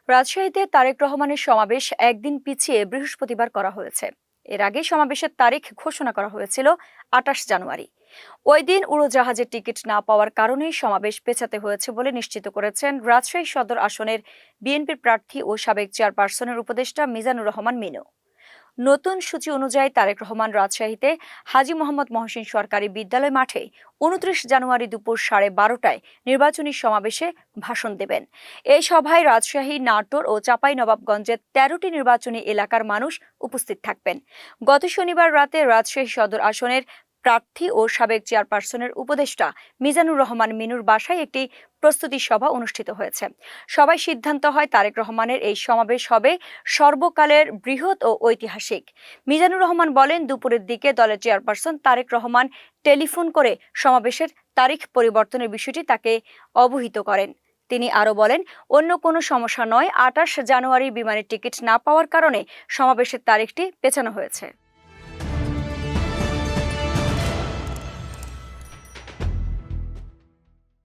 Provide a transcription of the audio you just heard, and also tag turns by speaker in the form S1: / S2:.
S1: রাজশাহীতে তারেক রহমানের সমাবেশ একদিন পিছিয়ে বৃহস্পতিবার করা হয়েছে। এর আগে সমাবেশের তারিখ ঘোষণা করা হয়েছিল ২৮ জানুয়ারি। ওই দিন উড়োজাহাজের টিকিট না পাওয়ার কারণে সমাবেশ পেছাতে হয়েছে বলে নিশ্চিত করেছেন রাজশাহী সদর আসনের বিএনপির প্রার্থী ও সাবেক চেয়ারপারসনের উপদেষ্টা মিজানুর রহমান মিনু। নতুন সূচি অনুযায়ী তারেক রহমান রাজশাহীতে হাজী মোহাম্মদ মহসিন সরকারি বিদ্যালয় মাঠে ২৯ জানুয়ারি দুপুর 12:30টায় নির্বাচনী সমাবেশে ভাষণ দেবেন। এই সভায় রাজশাহী, নাটোর ও চাঁপাইনবাবগঞ্জের ১৩টি নির্বাচনী এলাকার মানুষ উপস্থিত থাকবেন। গত শনিবার রাতে রাজশাহী সদর আসনের প্রার্থী ও সাবেক চেয়ারপারসনের উপদেষ্টা মিজানুর রহমান মিনুর বাসায় একটি প্রস্তুতি সভা অনুষ্ঠিত হয়েছে। সবাই সিদ্ধান্ত হয় তারেক রহমানের এই সমাবেশ হবে সর্বকালের বৃহৎ ও ঐতিহাসিক। মিজানুর রহমান বলেন, দুপুরের দিকে দলের চেয়ারপারসন তারেক রহমান টেলিফোন করে সমাবেশের তারিখ পরিবর্তনের বিষয়টি তাকে অবহিত করেন। তিনি আরও বলেন, অন্য কোনো সমস্যা নয়, ২৮ জানুয়ারি বিমানের টিকিট না পাওয়ার কারণে সমাবেশের তারিখটি পেছানো হয়েছে।